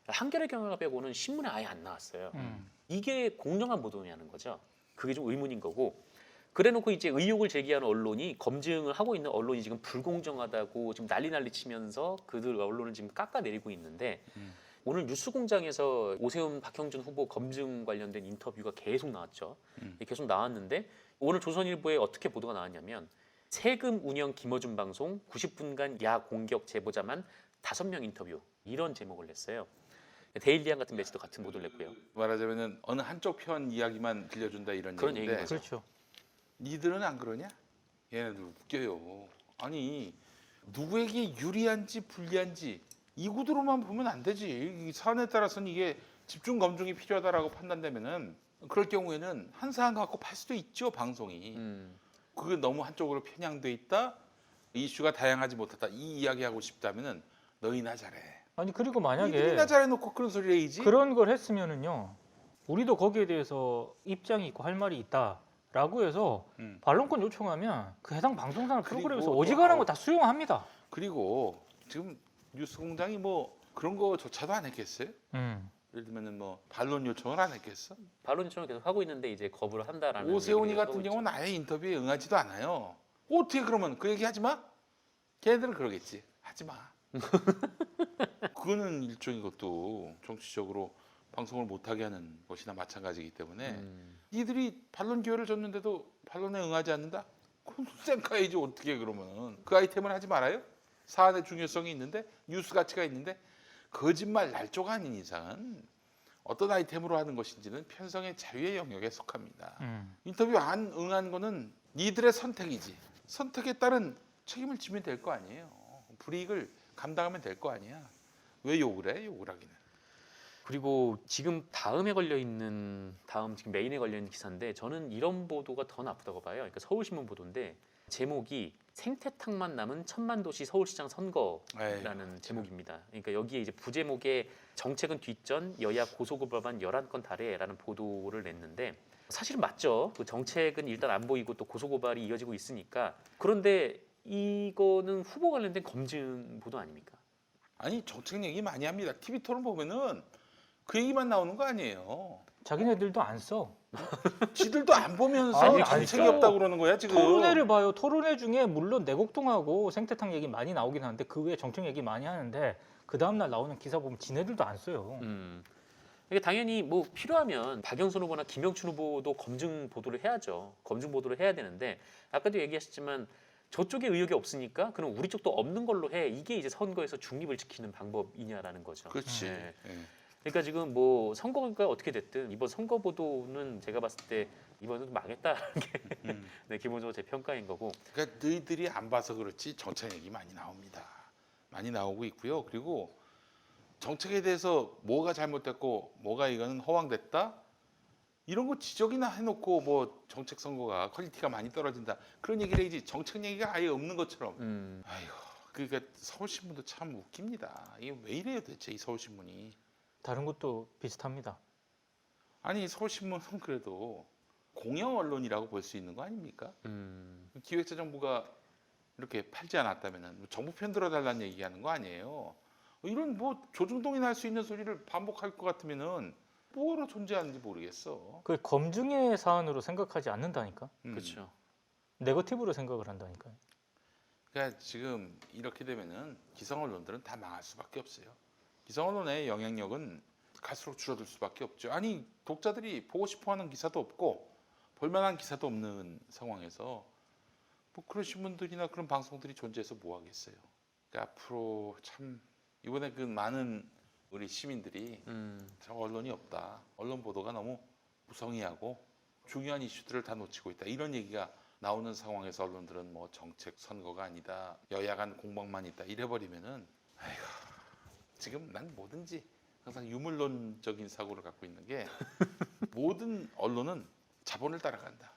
한겨레 경향 빼고는 신문에 아예 안 나왔어요. 이게 공정한 보도냐는 거죠. 그게 좀 의문인 거고. 그래놓고 이제 의혹을 제기하는 언론이 검증을 하고 있는 언론이 지금 불공정하다고 지금 난리 치면서 그들 언론을 지금 깎아내리고 있는데 오늘 뉴스공장에서 오세훈 박형준 후보 검증 관련된 인터뷰가 계속 나왔죠. 계속 나왔는데 오늘 조선일보에 어떻게 보도가 나왔냐면 세금 운영 김어준 방송 90분간 야 공격 제보자만 5명 인터뷰 이런 제목을 냈어요. 데일리안 같은 매체도 같은 보도를 냈고요. 말하자면은 어느 한쪽 편 이야기만 들려준다 이런 그런 얘기인데 얘기인 거죠. 그렇죠. 니들은 안 그러냐? 얘네들 웃겨요. 아니 누구에게 유리한지 불리한지 이 구도로만 보면 안 되지. 이 사안에 따라서는 이게 집중 검증이 필요하다라고 판단되면은 그럴 경우에는 한 사안 갖고 팔 수도 있죠 방송이. 그게 너무 한쪽으로 편향돼 있다. 이슈가 다양하지 못하다. 이 이야기하고 싶다면은 너희나 잘해. 아니 그리고 만약에 니들이나 잘해놓고 그런 소리 해야지. 그런 걸 했으면은요, 우리도 거기에 대해서 입장이 있고 할 말이 있다라고 해서 반론권 요청하면 그 해당 방송사나 그리고 프로그램에서 또 어지간한 거 다 수용합니다. 그리고 지금 뉴스공장이 뭐 그런 거조차도 안 했겠어요? 예를 들면은 뭐 반론 요청을 안 했겠어? 반론 요청을 계속 하고 있는데 이제 거부를 한다라는. 오세훈이 얘기를 같은 하고 있죠. 경우는 아예 인터뷰에 응하지도 않아요. 어떻게 그러면 그 얘기 하지 마? 걔네들은 그러겠지. 하지 마. 그거는 일종의 것도 정치적으로 방송을 못하게 하는 것이나 마찬가지이기 때문에 니들이 반론 기회를 줬는데도 반론에 응하지 않는다? 그럼 쌩까이지 어떻게 그러면은 그 아이템을 하지 말아요? 사안의 중요성이 있는데 뉴스 가치가 있는데 거짓말 날조가 아닌 이상은 어떤 아이템으로 하는 것인지는 편성의 자유의 영역에 속합니다. 인터뷰 안 응한 거는 니들의 선택이지. 선택에 따른 책임을 지면 될 거 아니에요. 불이익을 감당하면 될 거 아니야. 왜 욕을 해? 욕을 하기는. 그리고 지금 다음에 걸려 있는 지금 메인에 걸려 있는 기사인데 저는 이런 보도가 더 나쁘다고 봐요. 그러니까 서울신문 보도인데 제목이 생태탕만 남은 천만도시 서울시장 선거라는 에이, 제목입니다. 그러니까 여기에 이제 부제목에 정책은 뒷전 여야 고소고발만 11건 달해라는 보도를 냈는데 사실은 맞죠. 그 정책은 일단 안 보이고 또 고소고발이 이어지고 있으니까. 그런데 이거는 후보 관련된 검증 보도 아닙니까? 아니 정책 얘기 많이 합니다. TV 토론 보면은 그 얘기만 나오는 거 아니에요. 자기네들도 안 써. 지들도 안 보면서 아니, 안 정책이 써. 없다고 그러는 거야 지금. 토론회를 봐요. 토론회 중에 물론 내곡동하고 생태탕 얘기 많이 나오긴 하는데 그 외에 정책 얘기 많이 하는데 그 다음날 나오는 기사 보면 지네들도 안 써요. 이게 당연히 뭐 필요하면 박영선 후보나 김영춘 후보도 검증 보도를 해야죠. 검증 보도를 해야 되는데 아까도 얘기하셨지만 저쪽에 의혹이 없으니까 그럼 우리 쪽도 없는 걸로 해. 이게 이제 선거에서 중립을 지키는 방법이냐라는 거죠. 그렇지. 네. 예. 그러니까 지금 뭐 선거가 어떻게 됐든 이번 선거 보도는 제가 봤을 때 이번은 망했다는 게 네, 기본적으로 제 평가인 거고. 그러니까 너희들이 안 봐서 그렇지 정책 얘기 많이 나옵니다. 많이 나오고 있고요. 그리고 정책에 대해서 뭐가 잘못됐고 뭐가 이거는 허황됐다 이런 거 지적이나 해놓고 뭐 정책 선거가 퀄리티가 많이 떨어진다 그런 얘기를 해야지 정책 얘기가 아예 없는 것처럼. 아이고 그러니까 서울신문도 참 웃깁니다. 이게 왜 이래요 대체 이 서울신문이. 다른 것도 비슷합니다. 아니 서울신문은 그래도 공영 언론이라고 볼 수 있는 거 아닙니까? 기획재정부가 이렇게 팔지 않았다면 정부 편 들어달라는 얘기하는 거 아니에요. 이런 뭐 조중동이 날 수 있는 소리를 반복할 것 같으면은 뭐로 존재하는지 모르겠어. 그 검증의 사안으로 생각하지 않는다니까. 그렇죠. 네거티브로 생각을 한다니까요. 그러니까 지금 이렇게 되면은 기성 언론들은 다 망할 수밖에 없어요. 기성 언론의 영향력은 갈수록 줄어들 수밖에 없죠. 아니 독자들이 보고 싶어하는 기사도 없고 볼만한 기사도 없는 상황에서 뭐 그런 신문들이나 그런 방송들이 존재해서 뭐 하겠어요. 그러니까 앞으로 참 이번에 그 많은 우리 시민들이 저 언론이 없다. 언론 보도가 너무 무성의하고 중요한 이슈들을 다 놓치고 있다. 이런 얘기가 나오는 상황에서 언론들은 뭐 정책 선거가 아니다. 여야 간 공방만 있다. 이래버리면은 아이고 지금 난 뭐든지 항상 유물론적인 사고를 갖고 있는 게 모든 언론은 자본을 따라간다.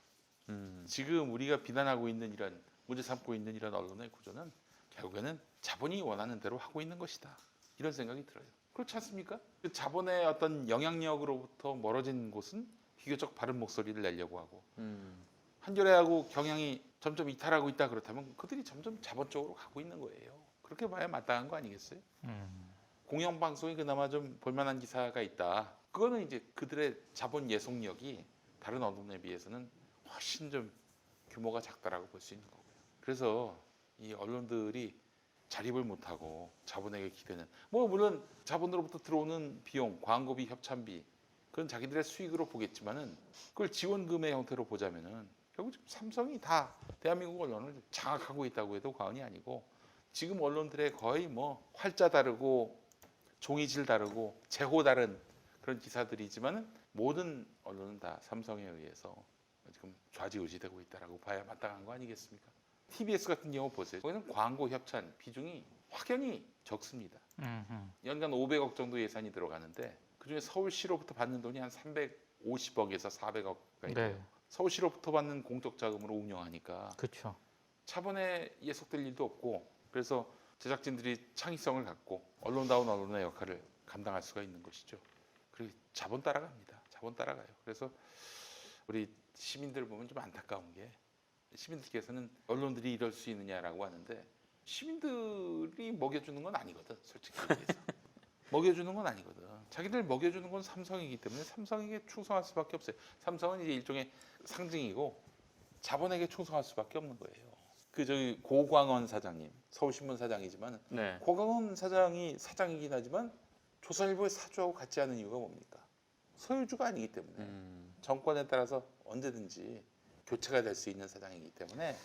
지금 우리가 비난하고 있는 이런 문제 삼고 있는 이런 언론의 구조는 결국에는 자본이 원하는 대로 하고 있는 것이다. 이런 생각이 들어요. 그렇지 않습니까? 그 자본의 어떤 영향력으로부터 멀어진 곳은 비교적 바른 목소리를 내려고 하고 한겨레하고 경향이 점점 이탈하고 있다 그렇다면 그들이 점점 자본 쪽으로 가고 있는 거예요. 그렇게 봐야 마땅한 거 아니겠어요? 공영방송이 그나마 좀 볼만한 기사가 있다. 그거는 이제 그들의 자본 예속력이 다른 언론에 비해서는 훨씬 좀 규모가 작다라고 볼 수 있는 거고요. 그래서 이 언론들이 자립을 못하고 자본에게 기대는 뭐 물론 자본으로부터 들어오는 비용, 광고비, 협찬비 그건 자기들의 수익으로 보겠지만은 그걸 지원금의 형태로 보자면은 결국 지금 삼성이 다 대한민국 언론을 장악하고 있다고 해도 과언이 아니고 지금 언론들의 거의 뭐 활자 다르고 종이질 다르고 재호 다른 그런 기사들이지만은 모든 언론은 다 삼성에 의해서 지금 좌지우지되고 있다라고 봐야 마땅한 거 아니겠습니까? TBS 같은 경우 보세요. 거기는 광고 협찬 비중이 확연히 적습니다. 연간 500억 정도 예산이 들어가는데 그중에 서울시로부터 받는 돈이 한 350억에서 400억 가까이 돼요. 네. 서울시로부터 받는 공적 자금으로 운영하니까 그렇죠. 차분에 예속될 일도 없고 그래서 제작진들이 창의성을 갖고 언론다운 언론의 역할을 감당할 수가 있는 것이죠. 그리고 자본 따라갑니다. 자본 따라가요. 그래서 우리 시민들 보면 좀 안타까운 게 시민들께서는 언론들이 이럴 수 있느냐라고 하는데 시민들이 먹여주는 건 아니거든. 솔직히 얘기해서. 먹여주는 건 아니거든. 자기들 먹여주는 건 삼성이기 때문에 삼성에게 충성할 수밖에 없어요. 삼성은 이제 일종의 상징이고 자본에게 충성할 수밖에 없는 거예요. 그 저기 고광원 사장님, 서울신문 사장이지만 네. 고광원 사장이 사장이긴 하지만 조선일보의 사주하고 같지 않은 이유가 뭡니까? 소유주가 아니기 때문에 정권에 따라서 언제든지 교체가 될 수 있는 사장이기 때문에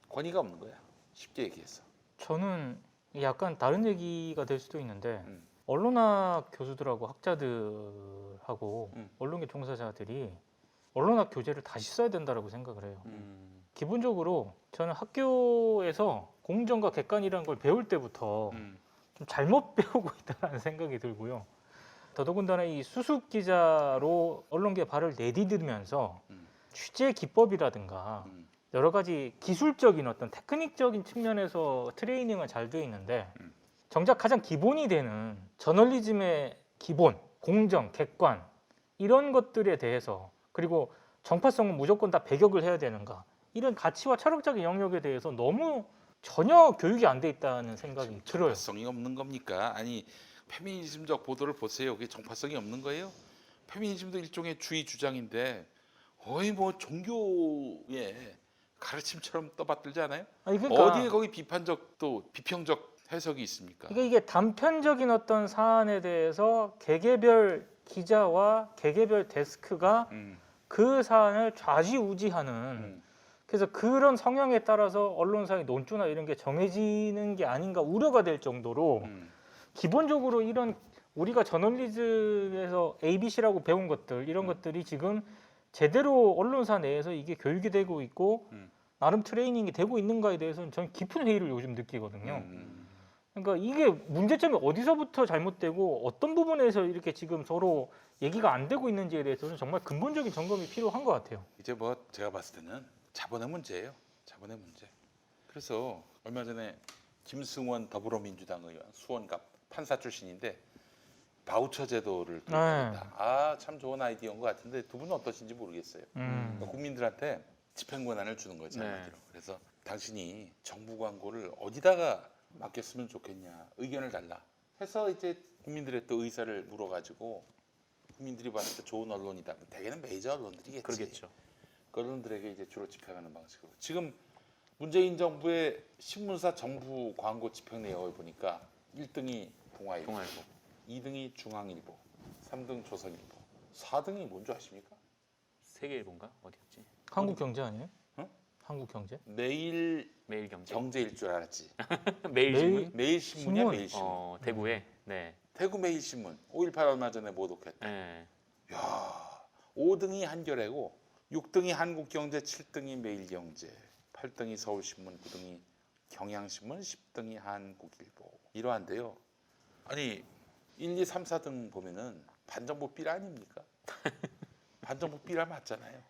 권위가 없는 거야. 쉽게 얘기해서. 저는 약간 다른 얘기가 될 수도 있는데 언론학 교수들하고 학자들하고 언론계 종사자들이 언론학 교재를 다시 써야 된다라고 생각을 해요. 기본적으로 저는 학교에서 공정과 객관이라는 걸 배울 때부터 좀 잘못 배우고 있다는 생각이 들고요. 더더군다나 이 수습 기자로 언론계 발을 내디디면서 취재 기법이라든가 여러 가지 기술적인 어떤 테크닉적인 측면에서 트레이닝은 잘 되어 있는데 정작 가장 기본이 되는 저널리즘의 기본, 공정, 객관 이런 것들에 대해서 그리고 정파성은 무조건 다 배격을 해야 되는가 이런 가치와 철학적인 영역에 대해서 너무 전혀 교육이 안 돼 있다는 생각이 들어요. 정파성이 없는 겁니까? 아니 페미니즘적 보도를 보세요. 그게 정파성이 없는 거예요? 페미니즘도 일종의 주의 주장인데 거의 뭐 종교의 가르침처럼 떠받들지 않아요? 아니, 그러니까, 어디에 거기 비판적 또 비평적 해석이 있습니까? 이게 단편적인 어떤 사안에 대해서 개개별 기자와 개개별 데스크가 그 사안을 좌지우지하는 그래서 그런 성향에 따라서 언론사의 논조나 이런 게 정해지는 게 아닌가 우려가 될 정도로 기본적으로 이런 우리가 저널리즘에서 ABC라고 배운 것들 이런 것들이 지금 제대로 언론사 내에서 이게 교육이 되고 있고 나름 트레이닝이 되고 있는가에 대해서는 저는 깊은 회의를 요즘 느끼거든요. 그러니까 이게 문제점이 어디서부터 잘못되고 어떤 부분에서 이렇게 지금 서로 얘기가 안 되고 있는지에 대해서는 정말 근본적인 점검이 필요한 것 같아요. 이제 뭐 제가 봤을 때는 자본의 문제예요. 자본의 문제. 그래서 얼마 전에 김승원 더불어민주당 의원 수원갑 판사 출신인데 바우처 제도를 도입하겠다. 아, 참 좋은 아이디어인 것 같은데 두 분은 어떠신지 모르겠어요. 그러니까 국민들한테 집행 권한을 주는 거지 한마디로. 그래서 당신이 정부 광고를 어디다가 맡겼으면 좋겠냐 의견을 달라 해서 이제 국민들의 또 의사를 물어가지고 국민들이 봤을 때 좋은 언론이다. 대개는 메이저 언론들이겠지. 그러겠죠. 그 언론들에게 이제 주로 집행하는 방식으로. 지금 문재인 정부의 신문사 정부 광고 집행 내역을 보니까 1등이 동아일보, 2등이 중앙일보, 3등 조선일보, 4등이 뭔지 아십니까? 세계일보인가 어디였지? 한국경제 아니에요? 응? 한국경제? 매일경제. 경제일 줄 알았지. 매일신문. 매일신문이야 신문? 매일신문. 대구에. 네. 대구 매일신문 5.18 얼마 전에 모독했다. 네. 야, 5등이 한겨레고 6등이 한국경제, 7등이 매일경제, 8등이 서울신문, 9등이 경향신문, 10등이 한국일보. 이러한데요. 아니 1, 2, 3, 4등 보면은 반정부 삐라 아닙니까? 반정부 삐라 맞잖아요.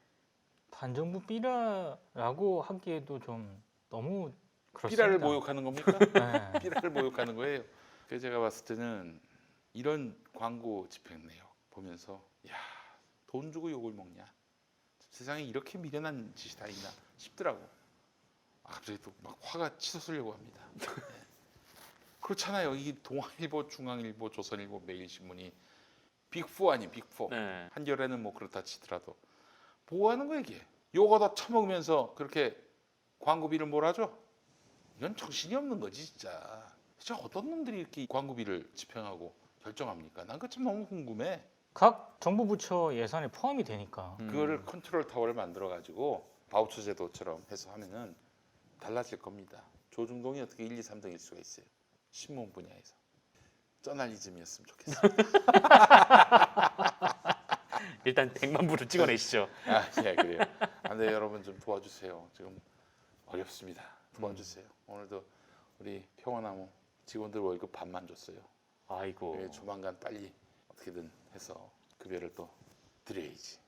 반정부 삐라라고 하기에도 좀 너무 그렇습니다. 삐라를 모욕하는 겁니까? 네. 삐라를 모욕하는 거예요. 그래서 제가 봤을 때는 이런 광고 집행 내역 보면서 야, 돈 주고 욕을 먹냐? 세상에 이렇게 미련한 짓이 다 있나 싶더라고. 갑자기 또 막 화가 치솟으려고 합니다. 네. 그렇잖아요. 이 동아일보, 중앙일보, 조선일보, 매일신문이 빅4 아니 빅4. 네. 한겨레는 뭐 그렇다 치더라도 뭐 하는 거야 이게? 요거 다 처먹으면서 그렇게 광고비를 몰아줘? 이건 정신이 없는 거지 진짜. 진짜 어떤 놈들이 이렇게 광고비를 집행하고 결정합니까? 난 그거 참 너무 궁금해. 각 정부 부처 예산에 포함이 되니까. 그거를 컨트롤 타워를 만들어 가지고 바우처 제도처럼 해서 하면은 달라질 겁니다. 조중동이 어떻게 1, 2, 3등일 수가 있어요. 신문 분야에서. 저널리즘이었으면 좋겠어요. 일단 100만 부를 찍어내시죠. 예, 그래요. 네, 여러분 좀 도와주세요. 지금 어렵습니다. 도와주세요. 오늘도 우리 평화나무 직원들 월급 반만 줬어요. 아이고. 예, 조만간 빨리 어떻게든 해서 급여를 또 드려야지.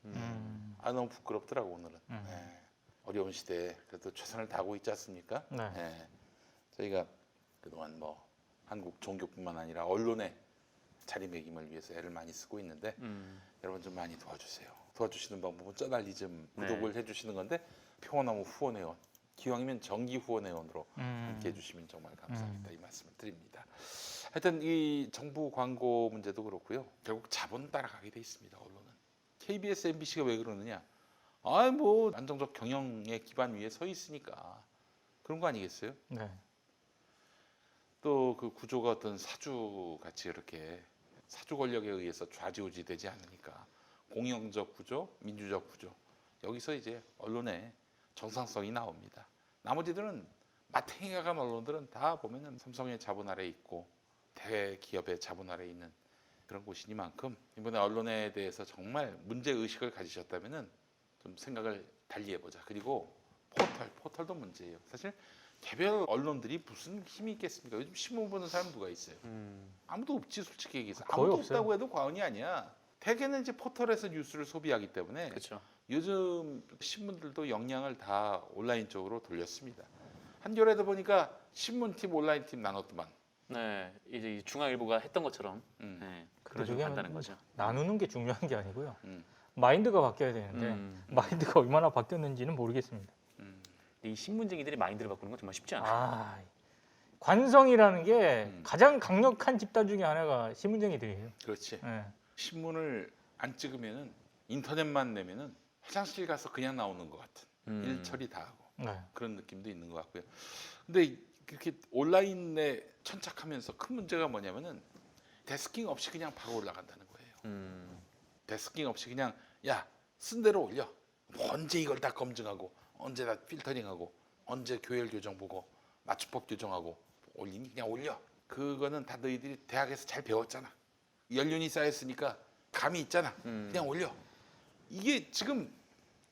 너무 부끄럽더라고 오늘은. 예, 어려운 시대에 그래도 최선을 다하고 있지 않습니까? 네. 예, 저희가 그동안 뭐 한국 종교뿐만 아니라 언론의 자리매김을 위해서 애를 많이 쓰고 있는데 여러분 좀 많이 도와주세요. 도와주시는 방법은 저널리즘 구독을 해주시는 건데 평화나무 후원회원 기왕이면 정기 후원회원으로 함께 해주시면 정말 감사하겠다 이 말씀을 드립니다. 하여튼 이 정부 광고 문제도 그렇고요. 결국 자본 따라가게 돼 있습니다. 언론은. KBS, MBC가 왜 그러느냐? 뭐 안정적 경영의 기반 위에 서 있으니까 그런 거 아니겠어요? 네. 또 그 구조가 어떤 사주 같이 이렇게 사주 권력에 의해서 좌지우지되지 않으니까 공영적 구조, 민주적 구조 여기서 이제 언론의 정상성이 나옵니다. 나머지들은 마탱이가 간 언론들은 다 보면은 삼성의 자본 아래에 있고 대기업의 자본 아래에 있는 그런 곳이니만큼 이번에 언론에 대해서 정말 문제 의식을 가지셨다면은 좀 생각을 달리 해보자. 그리고 포털도 문제예요. 사실 개별 언론들이 무슨 힘이 있겠습니까? 요즘 신문 보는 사람 누가 있어요? 아무도 없지 솔직히 얘기해서. 거의 아무도 없어요. 없다고 해도 과언이 아니야. 대개는 이제 포털에서 뉴스를 소비하기 때문에 그렇죠. 요즘 신문들도 역량을 다 온라인 쪽으로 돌렸습니다. 한겨레도 보니까 신문팀, 온라인팀 나눴더만. 네, 이제 이 중앙일보가 했던 것처럼 음. 네, 근데 그런 식으로 저게 간다는 거죠. 나누는 게 중요한 게 아니고요. 음. 마인드가 바뀌어야 되는데 마인드가 얼마나 바뀌었는지는 모르겠습니다. 이 신문쟁이들이 마인드를 바꾸는 건 정말 쉽지 않아요. 관성이라는 게 가장 강력한 집단 중에 하나가 신문쟁이들이에요. 그렇지. 네. 신문을 안 찍으면은 인터넷만 내면은 화장실 가서 그냥 나오는 것 같은 일 처리 다 하고 네. 그런 느낌도 있는 것 같고요. 근데 이렇게 온라인에 천착하면서 큰 문제가 뭐냐면은 데스킹 없이 그냥 바로 올라간다는 거예요. 데스킹 없이 그냥 야 쓴 대로 올려. 언제 이걸 다 검증하고 언제 다 필터링하고 언제 교열 교정 보고 맞춤법 교정하고 올리니 그냥 올려. 그거는 다 너희들이 대학에서 잘 배웠잖아. 연륜이 쌓였으니까 감이 있잖아. 그냥 올려. 이게 지금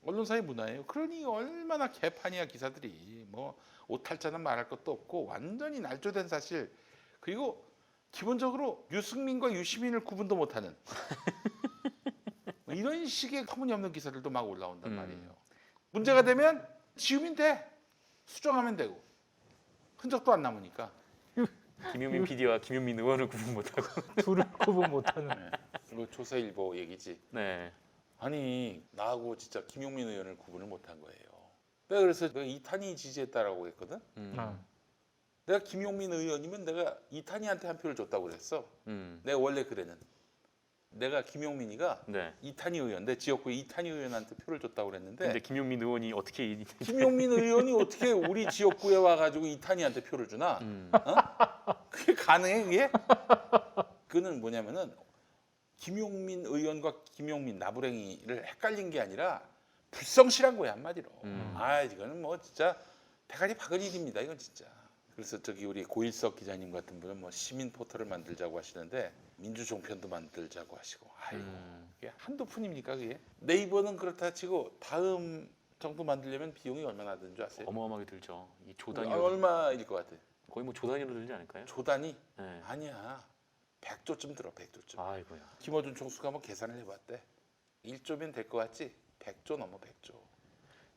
언론사의 문화예요. 그러니 얼마나 개판이야 기사들이. 뭐 오탈자는 말할 것도 없고 완전히 날조된 사실. 그리고 기본적으로 유승민과 유시민을 구분도 못하는 이런 식의 터무니없는 기사들도 막 올라온단 말이에요. 문제가 되면 지우면 돼. 수정하면 되고 흔적도 안 남으니까. 김용민 PD와 김용민 의원을 구분 못하고. 둘을 구분 못하는. 네. 이거 조선일보 얘기지. 네. 아니 나하고 진짜 김용민 의원을 구분을 못한 거예요. 내가 그래서 내가 이탄희 지지했다라고 했거든. 내가 김용민 의원이면 내가 이탄희한테 한 표를 줬다고 그랬어. 내가 원래 그래는. 내가 김용민이가 네. 이탄희 의원, 내 지역구에 이탄희 의원한테 표를 줬다고 그랬는데 근데 김용민 의원이 어떻게 김용민 의원이 어떻게 우리 지역구에 와가지고 이탄희한테 표를 주나? 그게 가능해 그게? 그는 뭐냐면은 김용민 의원과 김용민 나부랭이를 헷갈린 게 아니라 불성실한 거야 한마디로. 아 이거는 뭐 진짜 대가리 박을 일입니다 이건 진짜. 그래서 저기 우리 고일석 기자님 같은 분은 뭐 시민 포털을 만들자고 하시는데 민주종편도 만들자고 하시고 아이고 이게 한두 푼입니까 그게? 네이버는 그렇다 치고 다음 정도 만들려면 비용이 얼마나 드는 줄 아세요? 어마어마하게 들죠. 이 조단위 얼마일 것 같아? 거의 뭐 조단위로 들지 않을까요? 조단위? 네. 아니야 100조쯤 들어 100조쯤. 아이고야. 김어준 총수가 뭐 계산을 해봤대. 1조면 될 것 같지? 100조 넘어 100조.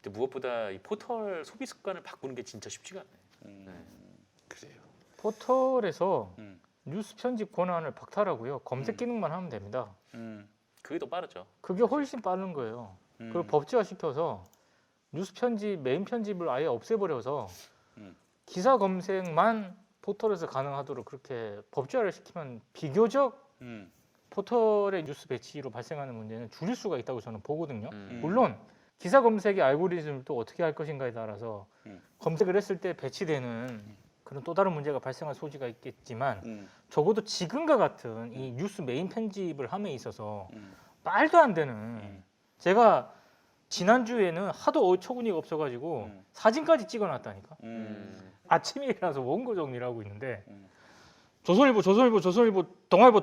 근데 무엇보다 이 포털 소비 습관을 바꾸는 게 진짜 쉽지가 않아요. 그래요. 포털에서 뉴스 편집 권한을 박탈하고요. 검색 기능만 하면 됩니다. 그게 더 빠르죠. 그게 훨씬 빠른 거예요. 그리고 법제화 시켜서 뉴스 편집, 메인 편집을 아예 없애버려서 기사 검색만 포털에서 가능하도록 그렇게 법제화를 시키면 비교적 포털의 뉴스 배치로 발생하는 문제는 줄일 수가 있다고 저는 보거든요. 물론 기사 검색의 알고리즘을 또 어떻게 할 것인가에 따라서 검색을 했을 때 배치되는 그런 또 다른 문제가 발생할 소지가 있겠지만 적어도 지금과 같은 이 뉴스 메인 편집을 함에 있어서 말도 안 되는 제가 지난주에는 하도 어처구니가 없어가지고 사진까지 찍어놨다니까. 아침에 일어나서 원고 정리를 하고 있는데 조선일보, 동아일보,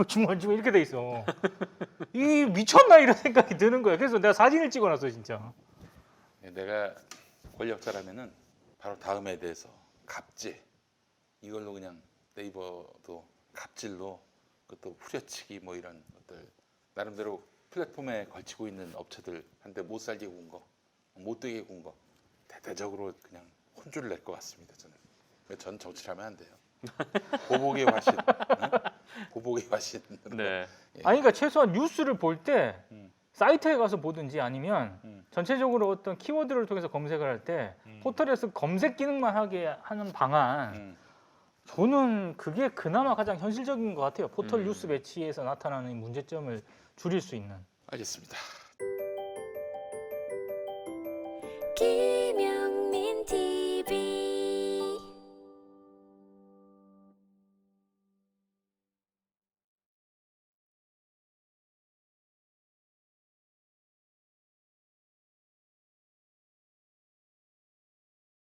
중앙일보 이렇게 돼 있어. 이 미쳤나 이런 생각이 드는 거야. 그래서 내가 사진을 찍어놨어 진짜. 내가 권력자라면은 바로 다음에 대해서 갑질 이걸로 그냥 네이버도 갑질로 그것도 후려치기 뭐 이런 것들 나름대로 플랫폼에 걸치고 있는 업체들한테 못 살게 구운 거, 못 되게 구운 거 대대적으로 그냥 혼쭐을 낼 것 같습니다. 전 정치를 하면 안 돼요. 보복의 화신, 보복의 화신. 네. 예. 아니 그러니까 최소한 뉴스를 볼 때 사이트에 가서 보든지 아니면 전체적으로 어떤 키워드를 통해서 검색을 할 때 포털에서 검색 기능만 하게 하는 방안 저는 그게 그나마 가장 현실적인 것 같아요. 포털 뉴스 배치에서 나타나는 문제점을 줄일 수 있는. 알겠습니다. 김영